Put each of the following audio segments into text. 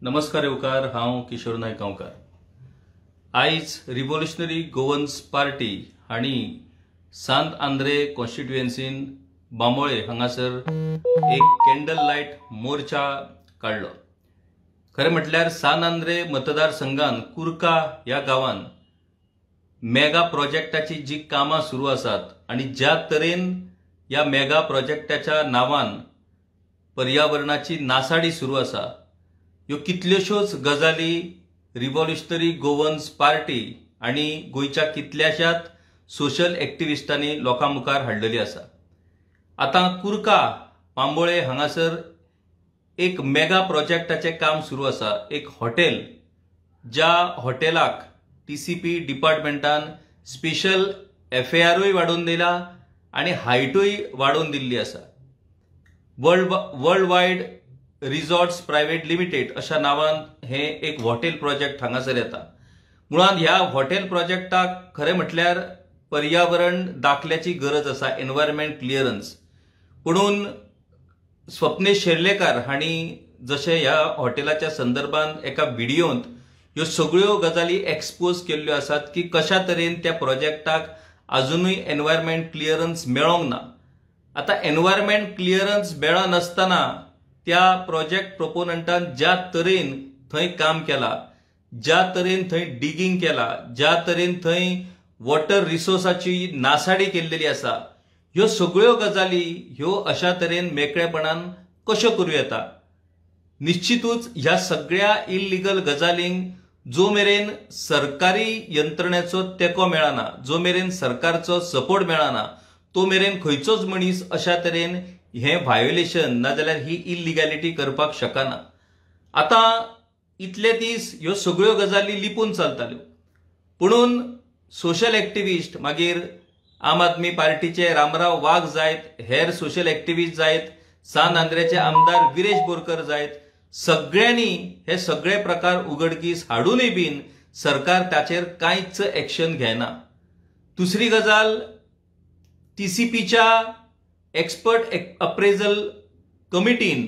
नमस्कार येवकार, हांव किशोर नायक गांवकार। आयज रिव्होल्युशनरी गोवन्स पार्टी हांणी सांत आंद्रे कॉन्स्टिट्युएन्सीन बांबोळे हांगासर एक कॅन्डल लायट मोर्चा काढलो। खरें म्हटल्यार सांत आंद्रे मतदारसंघान कुर्का ह्या गांवान मेगा प्रोजेक्टाची जी कामां सुरू आसात आनी ज्या तरेन ह्या मेगा प्रोजेक्टाच्या नांवान पर्यावरणाची नासाडी सुरू आसा, ह्यो कितल्योश्योच गजाली रिव्होल्युशनरी गोवन्स पार्टी आनी गोंयच्या कितल्याशाच सोशल एक्टिविस्टांनी लोकां मुखार हाडलेली आसा। आतां कुर्का बांबोळे हांगासर एक मेगा प्रोजेक्टाचें काम सुरू आसा, एक हॉटेल, ज्या हॉटेलाक टीसीपी डिपार्टमेंटान स्पेशल FARय वाडोवन दिला आनी हायटूय वाडोवन दिल्ली आसा। World wide resorts private limited अशा नावान हे एक हॉटेल प्रोजेक्ट हांगासर येता। मुळात ह्या हॉटेल प्रोजेक्टाक खरें म्हटल्यार पर्यावरण दाखल्याची गरज आसा, एनवायरमेंट क्लियरन्स। पुणून स्वप्नेश शेर्लेकार हांणी जशें ह्या हॉटेलाच्या संदर्भात एका व्हिडिओंत ह्यो सगळ्यो गजाली एक्सपोज केल्ल्यो आसात की कशा तरेन त्या प्रोजेक्टाक अजुनूय एनवायरमेंट क्लियरन्स मेळोंक ना। आता एनवायरमेंट क्लियरन्स मेळनासतना त्या प्रोजेक्ट प्रोपोनंटान ज्या तरेन थंय काम केला, ज्या तरेन थंय डिगिंग केला, ज्या तरेन थंय वॉटर रिसोर्साची नासाडी केल्लेली आसा, ह्यो सगळ्यो गजाली ह्यो अशा तरेन मेकळेपणान कश्यो करूं येता। निश्चितूच ह्या सगळ्या इल्लीगल गजालींक जो मेरेन सरकारी यंत्रणेचो तेको मेळना, जो मेरेन सरकारचो सपोर्ट मेळना, तो मेरेन खंयचोच मनीस अशा तरेन हे व्हायोलेशन नाजाल्यार ही इल्लिगॅलिटी करपाक शकना। आता इतले दीस ह्यो सगळ्यो गजाली लिपून चलताल्यो, पुणून सोशल एक्टिविस्ट, मागीर आम आदमी पार्टीचे रामराव वाघ जायत, हेर सोशल एक्टिविस्ट जायत, सांत आंद्रेचे आमदार विरेश बोरकर जायत, सगळ्यांनी हे सगळे प्रकार उघडकीस हाडूनय बीन सरकार ताचेर कांयच एक्शन घेना। दुसरी गजाल, टीसीपीच्या एक्सपर्ट अप्रेजल कमिटीन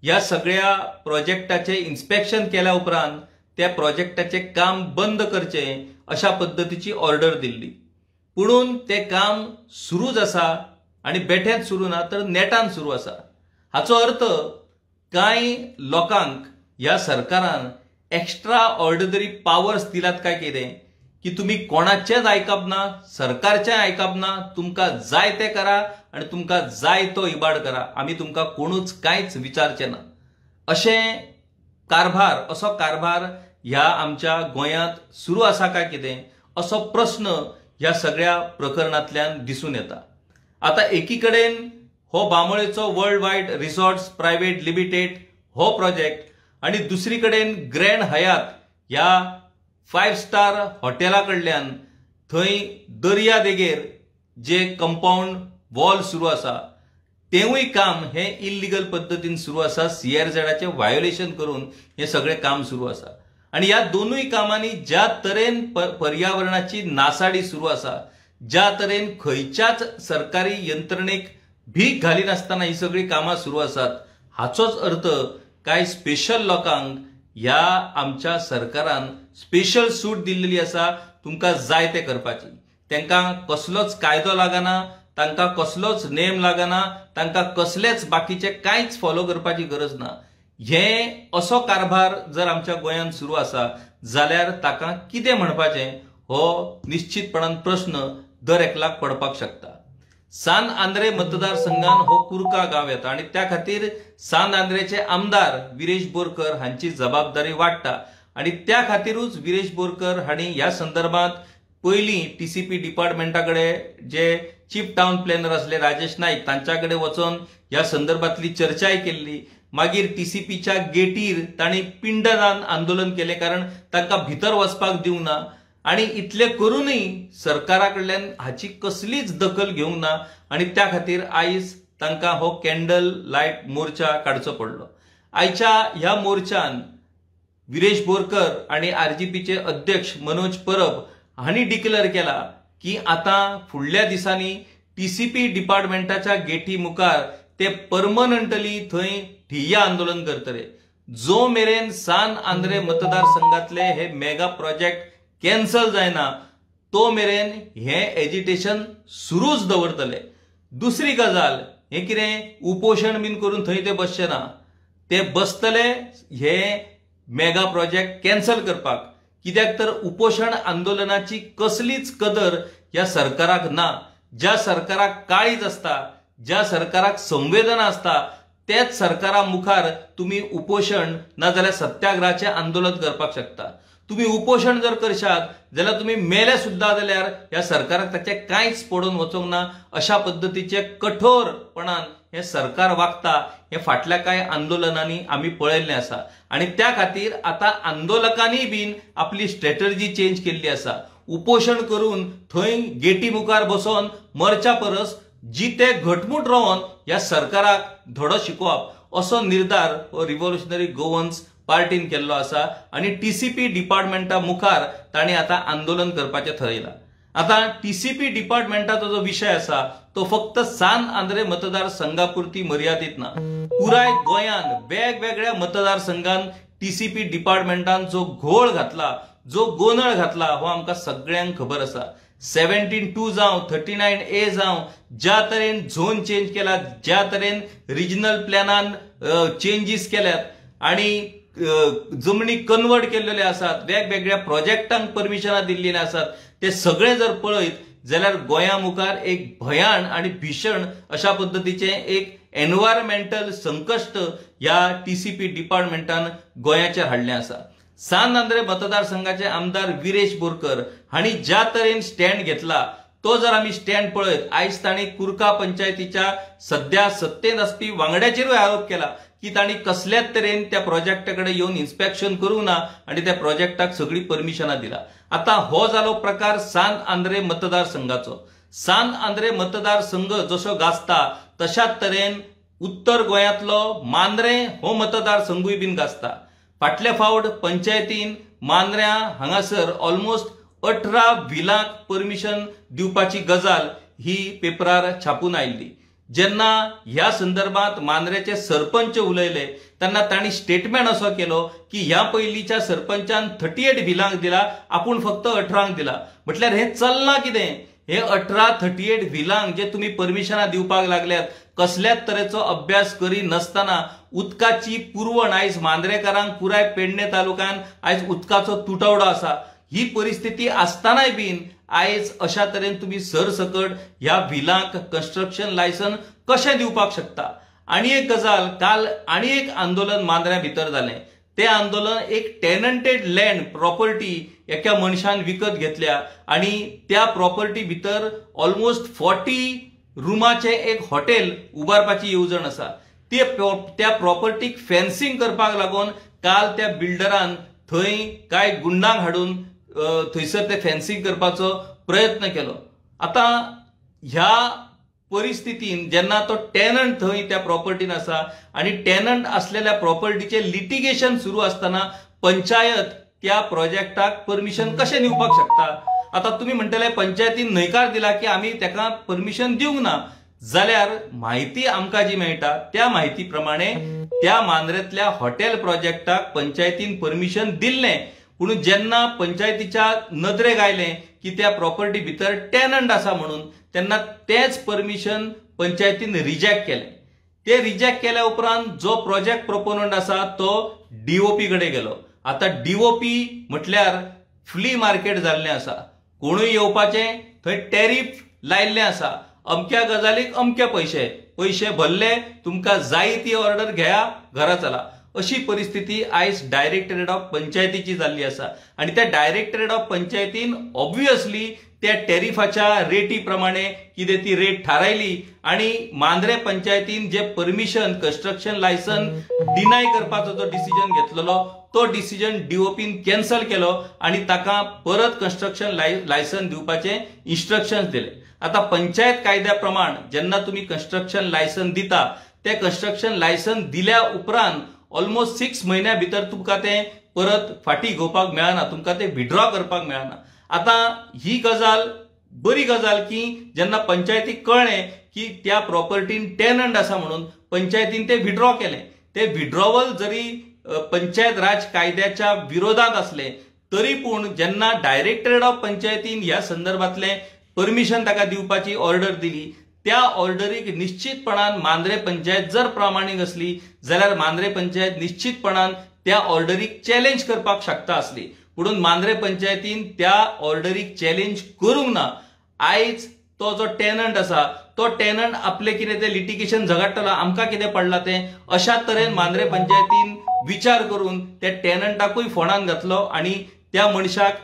ह्या सगळ्या प्रोजेक्टाचे इन्स्पेक्शन केल्या उपरांत त्या प्रोजेक्टाचे काम बंद करचे अशा पद्धतीची ऑर्डर दिल्ली। पुणून ते काम सुरूच आसा आनी बेठेंच सुरू ना तर नेटान सुरू आसा। हाचो अर्थ कांय लोकांक ह्या सरकारान एक्स्ट्रा ऑर्डिनरी पावर्स दिल्यात काय कितें, की तुम्ही कोणाचेच आयकप ना, सरकारचें आयकप ना, तुमकां जाय तें करा आनी तुमकां जाय तो इबाड करा, आमी तुमकां कोणूच कांयच विचारचें ना, अशें कारभार, असो कारभार ह्या आमच्या गोंयांत सुरू आसा काय कितें असो प्रश्न ह्या सगळ्या प्रकरणांतल्यान दिसून येता। आता एकीकडेन हो बांबोळेचो world wide resorts private limited हो प्रोजेक्ट आनी दुसरी कडेन ग्रँड हयात ह्या 5 स्टार हॉटेला कडल्यान थंय दर्या देगेर जे कंपाऊंड वॉल सुरू आसा तेवूय काम हे इल्लीगल पद्धतीन सुरू आसा। CRZचे व्हायोलेशन करून हे सगळे काम सुरू आसा आनी ह्या दोनूय कामांनी ज्या तरेन पर्यावरणाची नासाडी सुरू आसा, ज्या तरेन खंयच्याच सरकारी यंत्रणेक भीक घालिनासतना ही सगळी कामां सुरू आसात, हाचोच अर्थ कांय स्पेशल लोकांक ह्या आमच्या सरकारान स्पेशल सूट दिल्ली आसा तुमकां जाय ते करपाची। तांकां कसलोच कायदो लागना, तांकां कसलोच नेम लागना, तांकां कसलेच बाकीचे कांयच फॉलो करपाची गरज ना। हे असो कारभार जर आमच्या गोंयांत सुरू आसा जाल्यार ताका कितें म्हणपाचें हो निश्चितपणान प्रश्न दर एकल्याक पडपाक शकता। सांत आंद्रे मतदारसंघान हो कुर्का गांव येता आनी त्या खातीर सांत आंद्रेचे आमदार विरेश बोरकर हांची जबाबदारी वाडटा आनी त्या खातीरूच विरेश बोरकर हांणी ह्या संदर्भात पयलीं टीसीपी डिपार्टमेंटाकडे जे चीफ टाउन प्लॅनर आसले राजेश नाईक तांच्याकडे वचून ह्या संदर्भातली चर्चाय केल्ली। मागीर टीसीपीच्या गेटीर तांणी पिंडदान आंदोलन केले, कारण तांकां भितर वचपाक दिवंक ना आनी इतले करूनय सरकारा कडल्यान हाची कसलीच दखल घेवंक ना आनी त्या खातीर आयज तांकां हो कॅन्डल लायट मोर्चा काडचो पडलो। आयच्या ह्या मोर्चान विरेश बोरकर आणि RGPचे अध्यक्ष मनोज परब हांणी डिक्लेअर केला की आता फुडल्या दिसांनी टीसीपी डिपार्टमेंटाच्या गेटी मुखार ते परमनंटली थंय ठिय्या आंदोलन करतले। जो मेरेन सान आंध्रे मतदारसंघातले हे मेगा प्रोजेक्ट कॅन्सल जायना तो मेरेन हे एजिटेशन सुरूच दवरतले। दुसरी गजाल हे कितें उपोषण बीन करून थंय ते बसचे ना, ते बसतले हे मेगा प्रोजेक्ट कॅन्सल करपाक। कित्याक तर उपोषण आंदोलनाची कसलीच कदर ह्या सरकाराक ना। ज्या सरकाराक काळीज असता, ज्या सरकाराक संवेदना असता, त्याच सरकारा मुखार तुम्ही उपोषण नाजाल्यार सत्याग्रहाचे आंदोलन करपाक शकता। तुम्ही उपोषण जर करशात जाल्यार तुम्ही मेले सुद्धा जाल्यार ह्या सरकाराक ताचे कांयच पडून वचोंक ना। अशा पद्धतीचे कठोरपणान हे सरकार वागता हे फाटल्या कांय आंदोलनांनी आमी पळयल्लें आसा। आणि त्या खातीर आता आंदोलकांनी बीन आपली स्ट्रॅटर्जी चेंज केल्ली आसा। उपोषण करून थंय गेटी मुखार बसोन मरच्या परस जिते घटमूट रावन ह्या सरकाराक धडो शिकोवप असो निर्धार रिव्होल्युशनरी गोवन्स पार्टीन केल्लो आसा। आणि टीसीपी डिपार्टमेंटा मुखार तांणी आता आंदोलन करपाचें ठरयलां। आता टीसीपी डिपार्टमेंटाचो जो विषय आसा तो फक्त सान आंध्रे मतदारसंघापुरती मर्यादित ना। पुराय गोंयान वेगवेगळ्या मतदारसंघान टीसीपी डिपार्टमेंटान जो घोळ घातला, जो गोंधळ घातला हो आमकां सगळ्यांक खबर आसा। 17(2) जावं 39A जावं ज्या तरेन झोन चेंज केला, ज्या तरेन रिजनल प्लॅनान चेंजीस केल्यात आणि जमनी कन्वर्ट केलेले आसात, वेगवेगळ्या प्रोजेक्टांक परमिशनां दिल्लीं आसात, ते सगळे जर पळयत जाल्यार गोंया मुखार एक भयान आणि भीषण अशा पद्धतीचे एक एन्व्हायरमेंटल संकश्ट ह्या टीसीपी डिपार्टमेंटान गोंयाचेर हाडलें आसा। सान आंध्रे मतदारसंघाचे आमदार विरेश बोरकर हांणी ज्या तरेन स्टँड घेतला तो जर आमी स्टँड पळयत, आयज तांणी कुर्का पंचायतीच्या सध्या सत्तेत आसपी वांगड्याचेरूय आरोप केला की तांणी कसल्याच तरेन त्या प्रोजेक्टाकडे येवन इन्स्पेक्शन करूंक ना आणि त्या प्रोजेक्टाक सगळी परमिशनां दिला। आता हो जालो प्रकार सान आंध्रे मतदारसंघाचो। सान आंध्रे मतदारसंघ जसो गाजता तशाच तरेन उत्तर गोंयांतलो मांद्रे हो मतदारसंघूय बीन गाजता। फाटले फावट पंचायतीन मांद्र्या हांगासर ऑलमोस्ट 18 व्हिलांक परमिशन दिवपाची गजाल ही पेपरार छापून आयिल्ली। जेन्ना ह्या संदर्भात मांद्रेचे सरपंच उलयले तेन्ना तांणी स्टेटमेंट असो केलो की ह्या पयलींच्या सरपंचान 38 व्हिलांक दिला, आपूण फक्त 18 दिला। म्हटल्यार हे चलना कितें? हे 38 व्हिलांक जे तुम्ही परमिशनां दिवपाक लागल्यात, कसल्याच तरेचो अभ्यास करी नसताना उदकाची पुरवण आयज मांद्रेकारांक पुराय पेडणे तालुक्यान आयज उदकाचो तुटवडो आसा। ही परिस्थिती आसतानाय बीन आयज अशा तरेन तुम्ही सरसकट ह्या व्हिलांक कंस्ट्रक्शन लायसन कशें दिवपाक शकता? आणि एक गजाल, काल आणि एक आंदोलन मांद्र्या भितर जालें। ते आंदोलन एक टेनंटेड लँड प्रॉपर्टी एका मनशान विकत घेतल्या आणि त्या प्रॉपर्टी भितर ऑलमोस्ट 40 रुमाचे एक हॉटेल उबारपाची येवजण आसा। त्या प्रॉपर्टीक फेन्सिंग करपाक लागून काल त्या बिल्डरान थंय काय गुंडांक हाडून थंयसर ते फेन्सिंग करपाचो प्रयत्न केलो। आता ह्या परिस्थितीन जेन्ना तो टेनंट थंय त्या प्रॉपर्टीन आसा आणि टेनंट असलेल्या प्रॉपर्टीचे लिटिगेशन सुरू असताना पंचायत त्या प्रोजेक्टाक परमिशन कशें दिवपाक शकता? आता तुम्ही म्हणटले पंचायतीन न्हयकार दिला की आमी ताका परमिशन दिवंक ना, जाल्यार माहिती आमकां जी मेळटा त्या माहिती प्रमाणे त्या मांद्रेतल्या हॉटेल प्रोजेक्टाक पंचायतीन परमिशन दिल्लें, पूण जेन्ना पंचायतीच्या नदरेक आयलें की त्या प्रॉपर्टी भितर टेनंट आसा म्हणून, तेन्ना तेच परमिशन पंचायतीन रिजेक्ट केलें। ते रिजेक्ट केल्या उपरांत जो प्रोजेक्ट प्रोपोनंट आसा तो डीओपी कडे गेलो। आता डीओपी म्हटल्यार फ्ली मार्केट जाल्लें आसा, कोणूय येवपाचें, थंय टॅरिफ लायिल्लें आसा, अमक्या गजालीक अमके पैसे भरले, तुमकां जाय ती ऑर्डर घेया, घरा चला। अशी परिस्थिती आयज डायरेक्टरेट ऑफ पंचायतीची जाल्ली आसा आणि त्या डायरेक्टरेट ऑफ पंचायतीन ऑब्वियसली त्या टॅरिफाच्या रेटी प्रमाणे कितें ती रेट थारायली आणि मांद्रे पंचायतीन जे परमिशन कंस्ट्रक्शन लायसन डिनाय करपाचो जो डिसिजन घेतलेलो तो डिसिजन डीओपीन कॅन्सल केलो आणि ताका परत कंस्ट्रक्शन लायसन दिवपाचे इन्स्ट्रक्शन्स दिले। आता पंचायत कायद्या प्रमाण जेन्ना तुम्ही कंस्ट्रक्शन लायसन दिता, ते कंस्ट्रक्शन लायसन दिल्या उपरांत ऑलमोस्ट 6 म्हयन्या भितर तुमकां ते परत फाटी घेवपाक मेळना, तुमकां ते विड्रॉ करपाक मेळना। आता ही गजाल बरी गजाल की जेन्ना पंचायतीक कळ्ळें की त्या प्रॉपर्टीन टेनंट आसा म्हणून पंचायतीन ते विड्रॉ केलें। ते विड्रॉवल जरी पंचायत राज कायद्याच्या विरोधात असले तरी पूण जेन्ना डायरेक्टरेट ऑफ पंचायतीन ह्या संदर्भातले परमिशन ताका दिवपाची ऑर्डर दिली, त्या ऑर्डरीक निश्चितपणान मांद्रे पंचायत जर प्रामाणीक असली जाल्यार मांद्रे पंचायत निश्चितपणान त्या ऑर्डरीक चॅलेंज करपाक शकता असली, पुणून मांद्रे पंचायतीन त्या ऑर्डरीक चॅलेंज करूंक ना. आयज तो जो टेनंट असा तो टेनंट आपले कितें ते लिटिगेशन झगडटलो, आमकां कितें पडलां तें अशा तरेन मांद्रे पंचायतीन विचार करून त्या टेनंटाकूय फोंडान घातलो आणि त्या मनशाक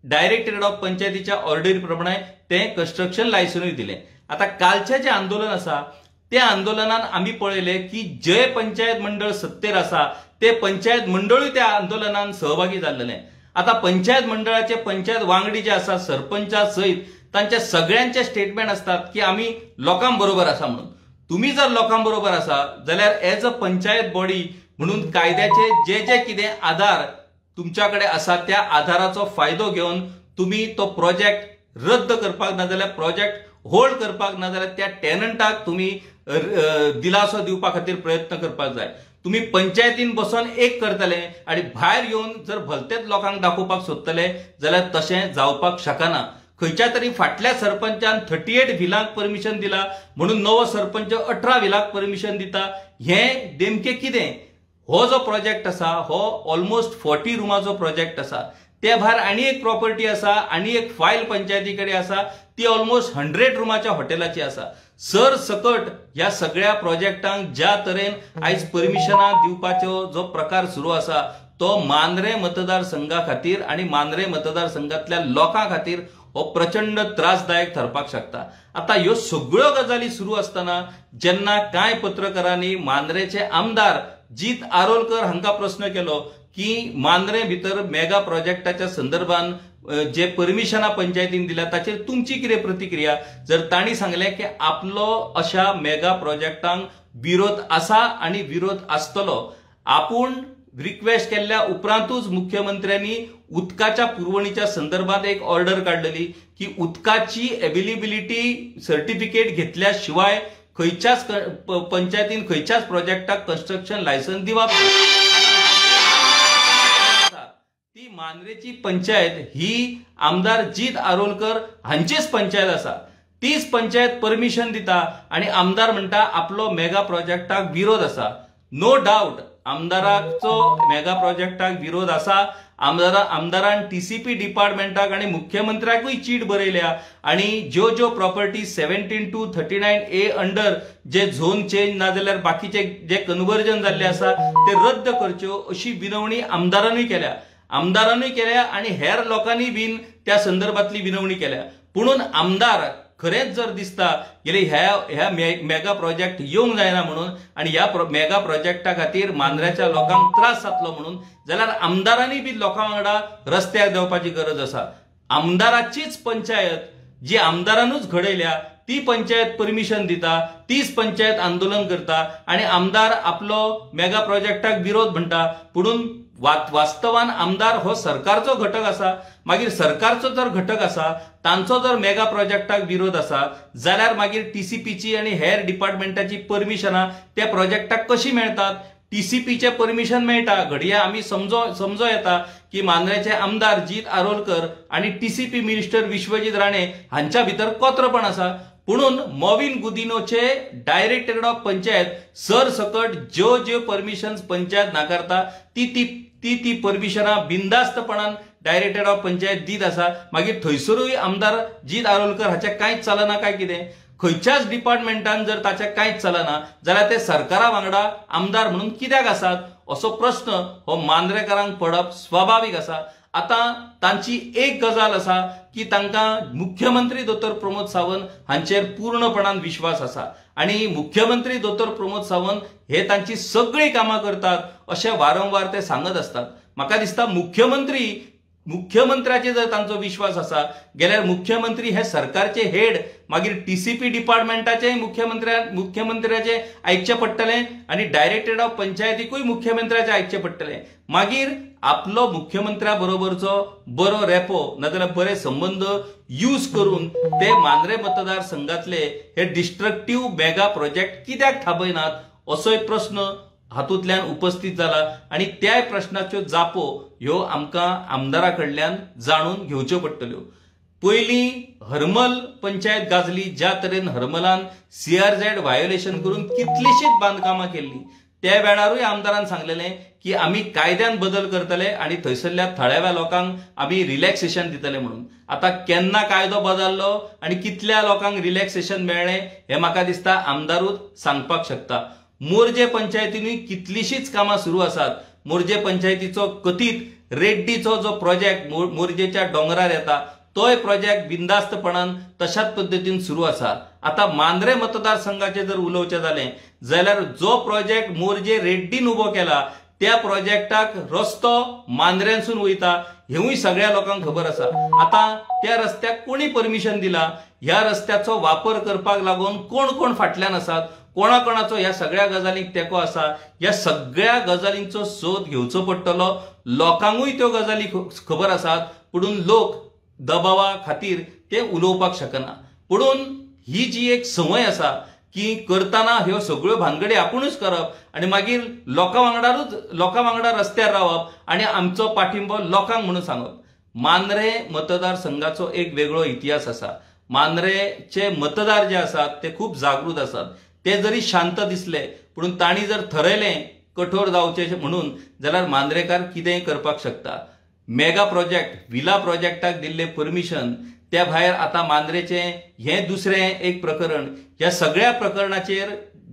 डायरेक्टरेट ऑफ पंचायतीच्या ऑर्डरी प्रमाणे ते कंस्ट्रक्शन लायसनूय दिलें. आता कालचें जे आंदोलन आसा त्या आंदोलनान आमी पळयले की जे पंचायत मंडळ सत्तेर आसा ते पंचायत मंडळूय त्या आंदोलनान सहभागी जाल्लेले. आता पंचायत मंडळाचे पंचायत वांगडी जे आसा सरपंचा सयत तांचे सगळ्यांचे स्टेटमेंट असतात की आम्ही लोकांबरोबर आसा म्हणून. तुम्ही जर लोकांबरोबर आसा जाल्यार एज अ पंचायत बॉडी म्हणून कायद्याचे जे जे कितें आधार तुमच्याकडे आसा त्या आधाराचो फायदो घेवन तुम्ही तो प्रोजेक्ट रद्द करपाक ना जाल्यार प्रोजेक्ट होल्ड करपाक ना जाल्यार त्या टेनंटाक तुम्ही दिलासो दिवपा खातीर प्रयत्न करपाक जाय. तुम्ही पंचायतीन बसून एक करतले आणि भायर येवन जर भलतेच लोकांक दाखोवपाक सोदतले जाल्यार तशें जावपाक शकना. खंयच्या तरी फाटल्या सरपंचान 38 व्हिलांक परमिशन दिला म्हणून नवो सरपंच 18 व्हिलांक परमिशन दिता. हे नेमके कितें? हो जो प्रोजेक्ट आसा हो ऑलमोस्ट 40 रुमाचो प्रोजेक्ट आसा. त्या भायर आनी एक प्रॉपर्टी आसा, आनी एक फायल पंचायती कडेन आसा, ती ऑलमोस्ट 100 रुमाच्या हॉटेलाची आसा. सर सकट ह्या सगळ्या प्रोजेक्टांक ज्या तरेन आयज परमिशनां दिवपाचो जो प्रकार सुरू आसा तो मांद्रे मतदारसंघा खातीर आणि मांद्रे मतदारसंघातल्या लोकां खातीर हो प्रचंड त्रासदायक ठरपाक शकता. आता ह्यो सगळ्यो गजाली सुरू असताना जेन्ना कांय पत्रकारांनी मांद्रेचे आमदार जीत आरोलकर हांका प्रश्न केलो की मांद्रे भितर मेगा प्रोजेक्टाच्या संदर्भान जे परमिशनां पंचायतीन दिल्या ताचेर तुमची कितें प्रतिक्रिया. जर तांणी सांगलें की आपलो अशा मेगा प्रोजेक्टांक विरोध आसा आणि विरोध आसतलो. आपूण रिक्वेस्ट केल्ल्या उपरांतूच मुख्यमंत्र्यांनी उदकाच्या पुरवणीच्या संदर्भात एक ऑर्डर काढलेली की उदकाची अवेलेबिलिटी सर्टिफिकेट घेतल्या शिवाय खंयच्याच पंचायतीन खंयच्याच प्रोजेक्टाक कंस्ट्रक्शन लायसन्स दिवप. ती मांद्रेची पंचायत ही आमदार जीत आरोलकर हांचीच पंचायत आसा. तीच पंचायत परमिशन दिता आणि आमदार म्हणटा आपलो मेगा प्रोजेक्टाक विरोध आसा. नो डाऊट आमदाराचो मेगा प्रोजेक्टाक विरोध आसा. आमदारान टीसीपी डिपार्टमेंटाक आणि मुख्यमंत्र्याकूय चीट बरयल्या आणि ज्यो प्रॉपर्टी 17 to 39A अंडर जे झोन चेंज ना जाल्यार बाकीचे जे कन्वर्जन जाल्ले आसा ते रद्द करच्यो अशी विनवणी आमदारांनी केल्या आणि हेर लोकांनी बीन त्या संदर्भातली विनवणी केल्या. पुणून आमदार खरेंच जर दिसता गेले ह्या मेगा प्रोजेक्ट येवंक जायना म्हणून आणि ह्या मेगा प्रोजेक्टा खातीर मांद्र्याच्या लोकांक त्रास जातलो म्हणून जाल्यार आमदारांनी बी लोकां वांगडा रस्त्यार देवपाची गरज आसा. आमदाराचीच पंचायत जी आमदारानूच घडयल्या ती पंचायत परमिशन दिता, तीच पंचायत आंदोलन करता आणि आमदार आपलो मेगा प्रोजेक्टाक विरोध म्हणटा. पुणून वास्तवान आमदार हो सरकारचो घटक आसा. मागीर सरकारचो जर घटक आसा तांचो जर मेगा प्रोजेक्टाक विरोध आसा जाल्यार मागीर टीसीपीची आणि हेर डिपार्टमेंटाची परमिशनां त्या प्रोजेक्टाक कशी मेळटात? टीसीपीचे परमिशन मेळटा. घडये आमी समजो येता की मांद्रेचे आमदार जीत आरोलकर आणि टीसीपी मिनिस्टर विश्वजीत राणे हांच्या भितर कोत्रपण आसा. पुणून मॉविन गुदिनोचे डायरेक्टरेट ऑफ पंचायत सरसकट ज्यो परमिशन्स पंचायत नाकारता ती परमिशनां बिनधास्तपणान डायरेक्टरेट ऑफ पंचायत दीत आसा. मागीर थंयसरूय आमदार जीत आरोलकर हाचें कांयच चलना काय कितें? खंयच्याच डिपार्टमेंटान जर ताचें कांयच चलना जाल्यार ते सरकारा वांगडा आमदार म्हणून कित्याक आसात असो प्रश्न हो मांद्रेकारांक पडप स्वाभाविक आसा. आता तांची एक गजाल आसा की तांकां मुख्यमंत्री दोतोर प्रमोद सावंत हांचेर पूर्णपणान विश्वास आसा आणि मुख्यमंत्री दोतोर प्रमोद सावंत हे तांची सगळी कामां करतात अशें वारंवार ते सांगत असतात. म्हाका दिसता मुख्यमंत्र्याचेर जर तांचो विश्वास आसा जाल्यार मुख्यमंत्री हे सरकारचे हेड. मागीर टीसीपी डिपार्टमेंटाचेय मुख्यमंत्र्याचे आयकचे पडटले आणि डायरेक्टरेट ऑफ पंचायतीकूय मुख्यमंत्र्याचे आयकचे पडटले. मागीर आपलो मुख्यमंत्र्या बरोबरचो बरो रेपो नाजाल्यार बरे संबंध यूज करून ते मांद्रे मतदारसंघातले हे डिस्ट्रक्टिव्ह मेगा प्रोजेक्ट कित्याक थांबयनात असोय प्रश्न हातूंतल्यान उपस्थित जाला आणि त्या प्रश्नाच्यो जापो ह्यो आमकां आमदारा कडल्यान जाणून घेवच्यो पडटल्यो। पयलीं हरमल पंचायत गाजली, ज्या तरेन हरमलान CRZ व्हायोलेशन करून कितलीशीच बांदकामां केल्ली, त्या वेळारूय आमदारान सांगलेलें की आमी कायद्यान बदल करतले आणि थंयसरल्या थळाव्या लोकांक आमी रिलॅक्सेशन दितले म्हणून। आता केन्ना कायदो बदललो आणि कितल्या लोकांक रिलॅक्सेशन मेळ्ळें हें म्हाका दिसता आमदारूच सांगपाक शकता। मोरजे पंचायतीनूय कितलीशीच कामां सुरू आसात। मोरजे पंचायतीचो कथीत रेड्डीचो जो प्रोजेक्ट मोरजेच्या दोंगरार येता तोय प्रोजेक्ट बिंदास्तपणान तशाच पद्दतीन सुरू आसा। आता मांद्रे मतदारसंघाचे जर उलोवचें जालें जाल्यार जो प्रोजेक्ट मोरजे रेड्डीन उबो केला त्या प्रोजेक्टाक रस्तो मांद्र्यानसून वयता हेवूय सगळ्या लोकांक खबर आसा। आता त्या रस्त्याक कोणी परमिशन दिला, ह्या रस्त्याचो वापर करपाक लागून कोण कोण फाटल्यान आसात, कोणाकोणाचो ह्या सगळ्या गजालींक तेंको आसा, ह्या सगळ्या गजालींचो सोद घेवचो पडटलो। लोकांकूय त्यो गजाली खबर आसात, पुणून लोक दबावा खातीर ते उलोवपाक शकना। पुणून ही जी एक संवय आसा की करतना ह्यो सगळ्यो भानगडी आपुणूच करप आणि मागीर लोकां वांगडा रस्त्यार रावप आणि आमचो पाठिंबो लोकांक म्हणून सांगप। मांद्रे मतदारसंघाचो एक वेगळो इतिहास आसा। मांद्रेचे मतदार जे आसात ते खूप जागृत आसात। ते जरी शांत दिसले पुणून तांणी जर ठरयलें कठोर जावचें म्हणून जाल्यार मांद्रेकार कितेंय करपाक शकता। मेगा प्रोजेक्ट विला प्रोजेक्टाक दिल्ले परमिशन, त्या भायर आता मांद्रेचें हें दुसरें एक प्रकरण, ह्या सगळ्या प्रकरणाचेर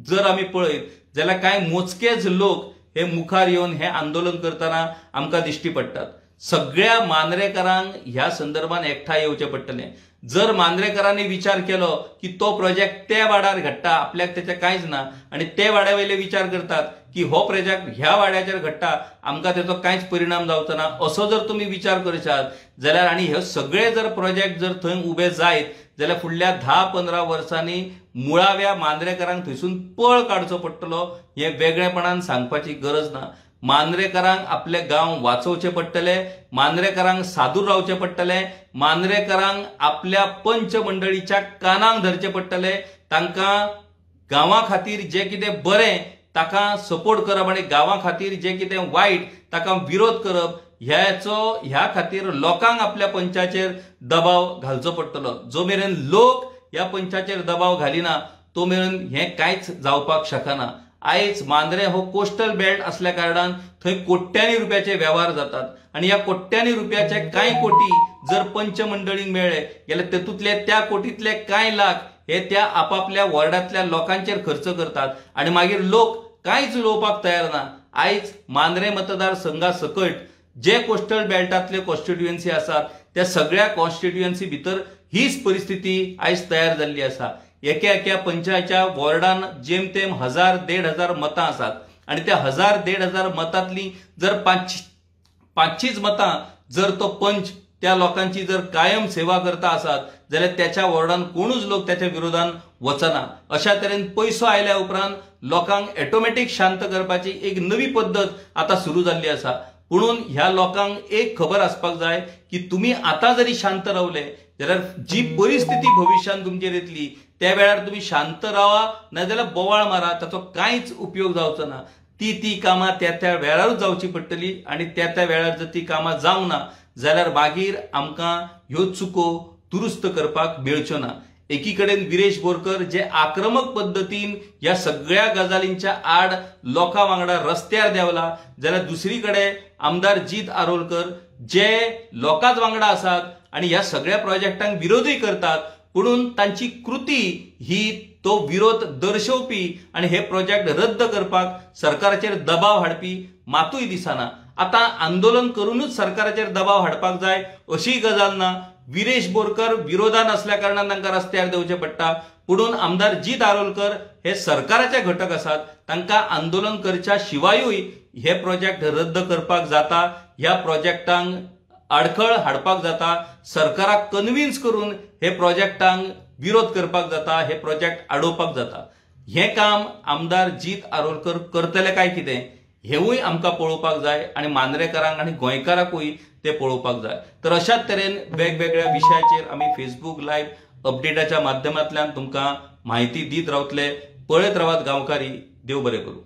जर आमी पळयत जाल्यार कांय मोजकेच लोक हे मुखार येवन हे आंदोलन करतना आमकां दिश्टी पडटात। सगळ्या मांद्रेकारांक ह्या संदर्भात एकठांय येवचें पडटलें। जर मांद्रेकारांनी विचार केलो की तो प्रोजेक्ट त्या वाड्यार घडटा, आपल्याक तेचें कांयच ना, आणि ते वाड्या वयले विचार करतात की हो प्रोजेक्ट ह्या वाड्याचेर घडटा, आमकां तेचो कांयच परिणाम जावचो ना, असो जर तुमी विचार करशात जाल्यार आणि हे सगळे जर प्रोजेक्ट जर थंय उबे जायत जाल्यार फुडल्या 10-15 वर्सांनी मुळाव्या मांद्रेकारांक थंयसून पळ काडचो पडटलो। हे वेगळेपणान सांगपाची गरज ना। मांद्रेकारांक आपले गांव वाचोवचे पडटले, मांद्रेकारांक सादूर रावचे पडटले, मांद्रेकारांक आपल्या पंच मंडळीच्या कानाक धरचे पडटले, तांकां गांवा खातीर जे कितें बरें ताका सपोर्ट करप आणि गांवा खातीर जे कितें वायट ताका विरोध करप, ह्या खातीर लोकांक आपल्या पंचाचेर दबाव घालचो पडटलो। जो मेरेन लोक ह्या पंचाचेर दबाव घालिना तो मेरेन हें कांयच जावपाक शकना। आयज मांद्रे हो कोस्टल बेल्ट असल्या कारणान थंय कोट्यांनी रुपयाचे व्यवहार जातात आणि ह्या कोट्यांनी रुपयाचे कांय कोटी जर पंच मंडळींक मेळ्ळे जाल्यार तेतूंतले त्या कोटींतले कांय लाख हे त्या आपापल्या वॉर्डांतल्या लोकांचेर खर्च करतात आणि मागीर लोक कांयच उलोवपाक तयार ना। आयज मांद्रे मतदारसंघा सकट जे कोस्टल बेल्टांतले कॉन्स्टिट्युएन्सी आसात त्या सगळ्या कॉन्स्टिट्युएन्सी भितर हीच परिस्थिती आयज तयार जाल्ली आसा। एका पंचायतच्या वॉर्डान जेमतेम 1000-1500 मतां आसात आणि त्या 1000-1500 मतांतली जर पांचशीच मतां जर तो पंच त्या लोकांची जर कायम सेवा करता आसात जाल्यार त्याच्या वॉर्डान कोणूच लोक त्याच्या विरोधान वचना। अशा तरेन पयसो आयल्या उपरांत लोकांक ऑटोमॅटिक शांत करपाची एक नवी पद्धत आता सुरू जाल्ली आसा। पुणून ह्या लोकांक एक खबर आसपाक जाय की तुम्ही आता जरी शांत रावले जाल्यार जी परिस्थिती भविष्यात तुमचेर येतली त्या वेळार तुम्ही शांत रावा, नाजाल्यार बोवाळ मारा, ताचो कांयच उपयोग जावचो ना। ती कामां त्या वेळारूच जावची पडटली आणि त्या वेळार जर ती कामां जावंक ना जाल्यार मागीर आमकां ह्यो चुको दुरुस्त करपाक मेळच्यो ना। एकीकडेन विरेश बोरकर जे आक्रमक पद्धतीन ह्या सगळ्या गजालींच्या आड लोकां वांगडा रस्त्यार देवला, जाल्यार दुसरीकडे आमदार जीत आरोलकर जे लोकांच वांगडा आसात आणि ह्या सगळ्या प्रोजेक्टांक विरोधूय करतात, पुणून तांची कृती ही तो विरोध दर्शवपी आणि हे प्रोजेक्ट रद्द करपाक सरकाराचेर दबाव हाडपी मातूय दिसना। आता आंदोलन करूनच सरकाराचेर दबाव हाडपाक जाय अशी गजाल ना। विरेश बोरकर विरोधान असल्या कारणान तांकां रस्त्यार देवचें पडटा, पुणून आमदार जीत आरोलकर हे सरकाराचे घटक आसात, तांकां आंदोलन करच्या शिवायूय हे प्रोजेक्ट रद्द करपाक जाता, ह्या प्रोजेक्टांक आडखळ हाडपाक जाता, सरकाराक कन्विन्स करून हे प्रोजेक्टांक विरोध करपाक जाता, हे प्रोजेक्ट आडोवपाक जाता। हे काम आमदार जीत आरोलकर करतले काय कितें हेवूय आमकां पळोवपाक जाय आणि मांद्रेकारांक आणि गोंयकारांकूय ते पळोवपाक जाय। तर अशाच तरेन वेगवेगळ्या विशयाचेर आमी फेसबुक लायव्ह अपडेटाच्या माध्यमांतल्यान तुमकां माहिती दीत रावतले। पळयत रावात गांवकारी। देव बरें करूं।